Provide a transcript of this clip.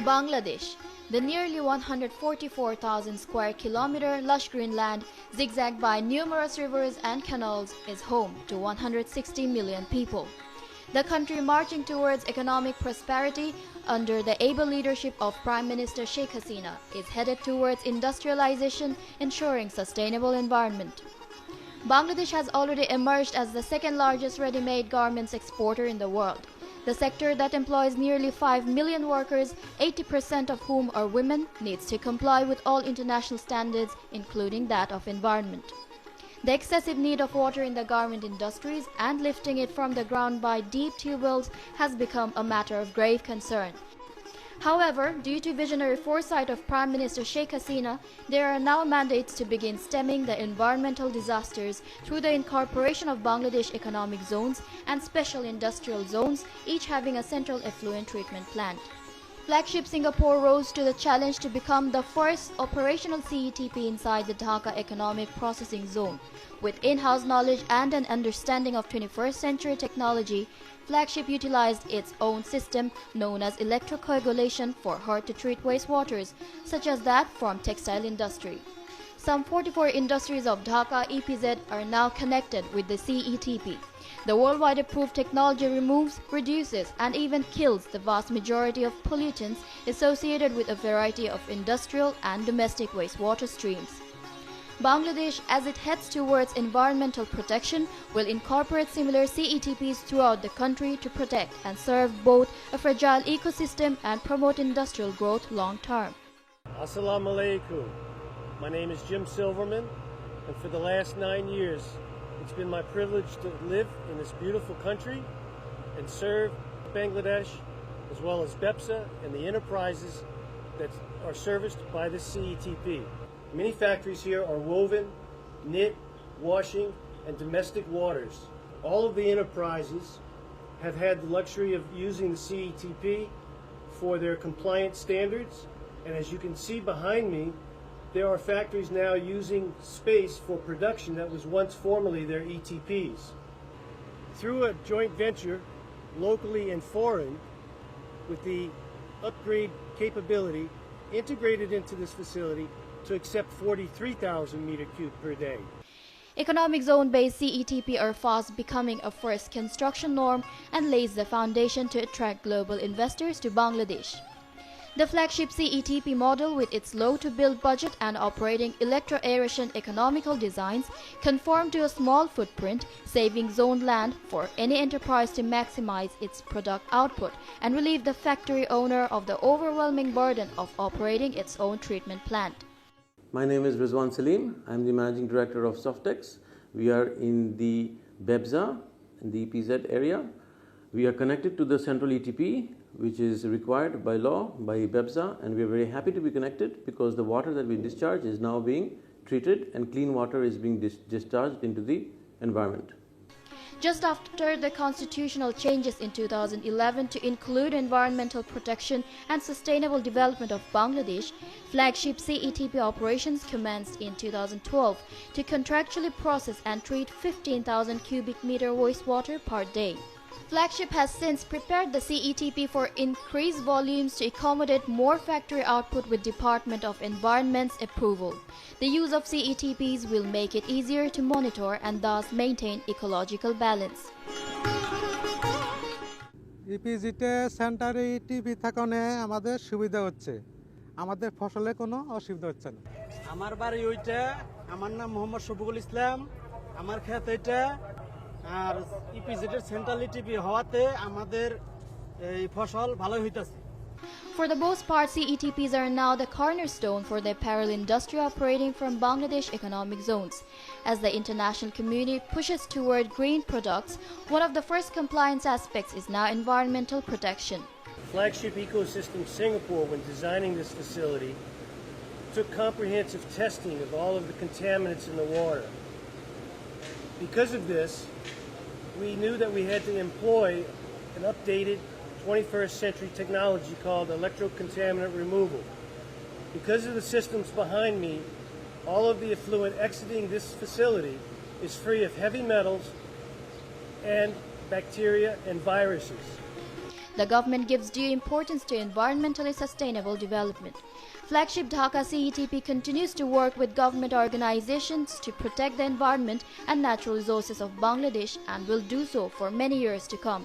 Bangladesh. The nearly 144,000 square kilometer lush green land, zigzagged by numerous rivers and canals, is home to 160 million people. The country marching towards economic prosperity under the able leadership of Prime Minister Sheikh Hasina is headed towards industrialization, ensuring sustainable environment. Bangladesh has already emerged as the second largest ready-made garments exporter in the world. The sector that employs nearly 5 million workers, 80% of whom are women, needs to comply with all international standards, including that of environment. The excessive need of water in the garment industries and lifting it from the ground by deep tube wells has become a matter of grave concern. However, due to visionary foresight of Prime Minister Sheikh Hasina, there are now mandates to begin stemming the environmental disasters through the incorporation of Bangladesh economic zones and special industrial zones, each having a central effluent treatment plant. Flagship Singapore rose to the challenge to become the first operational CETP inside the Dhaka Economic Processing Zone. With in-house knowledge and an understanding of 21st century technology, Flagship utilized its own system known as electrocoagulation for hard-to-treat wastewaters, such as that from textile industry. Some 44 industries of Dhaka EPZ are now connected with the CETP. The worldwide approved technology removes, reduces, and even kills the vast majority of pollutants associated with a variety of industrial and domestic wastewater streams. Bangladesh, as it heads towards environmental protection, will incorporate similar CETPs throughout the country to protect and serve both a fragile ecosystem and promote industrial growth long term. Assalamu alaikum. My name is Jim Silverman, and for the last 9 years, it's been my privilege to live in this beautiful country and serve Bangladesh, as well as BEPSA and the enterprises that are serviced by the CETP. Many factories here are woven, knit, washing, and domestic waters. All of the enterprises have had the luxury of using the CETP for their compliance standards, and as you can see behind me, there are factories now using space for production that was once formerly their ETPs. Through a joint venture, locally and foreign, with the upgrade capability integrated into this facility to accept 43,000 meter cube per day. Economic zone-based CETP are fast becoming a first construction norm and lays the foundation to attract global investors to Bangladesh. The flagship CETP model, with its low-to-build budget and operating electro-aeration economical designs, conform to a small footprint, saving zoned land for any enterprise to maximize its product output and relieve the factory owner of the overwhelming burden of operating its own treatment plant. My name is Rizwan Salim. I'm the Managing Director of Softex. We are in the BEPSA, in the EPZ area. We are connected to the central ETP, which is required by law by BEPSA, and we are very happy to be connected because the water that we discharge is now being treated and clean water is being discharged into the environment. Just after the constitutional changes in 2011 to include environmental protection and sustainable development of Bangladesh, flagship CETP operations commenced in 2012 to contractually process and treat 15,000 cubic meter wastewater per day. Flagship has since prepared the CETP for increased volumes to accommodate more factory output with Department of Environment's approval. The use of CETPs will make it easier to monitor and thus maintain ecological balance. ইপিজিতে সেন্টারে TV থাকানে আমাদের সুবিধা হচ্ছে আমাদের ফসলে কোনো অসুবিধা হচ্ছে না আমার বাড়ি ওইটা আমার নাম মোহাম্মদ শফিকুল ইসলাম আমার ক্ষেত এটা আর ইপিজিটের সেন্ট্রাল টিভি হওয়াতে আমাদের এই ফসল ভালো হইতাছে For the most part, CETPs are now the cornerstone for the apparel industry operating from Bangladesh economic zones. As the international community pushes toward green products, one of the first compliance aspects is now environmental protection. Flagship Ecosystem Singapore, when designing this facility, took comprehensive testing of all of the contaminants in the water. Because of this, we knew that we had to employ an updated 21st century technology called electrocontaminant removal. Because of the systems behind me, all of the effluent exiting this facility is free of heavy metals and bacteria and viruses. The government gives due importance to environmentally sustainable development. Flagship Dhaka CETP continues to work with government organizations to protect the environment and natural resources of Bangladesh and will do so for many years to come.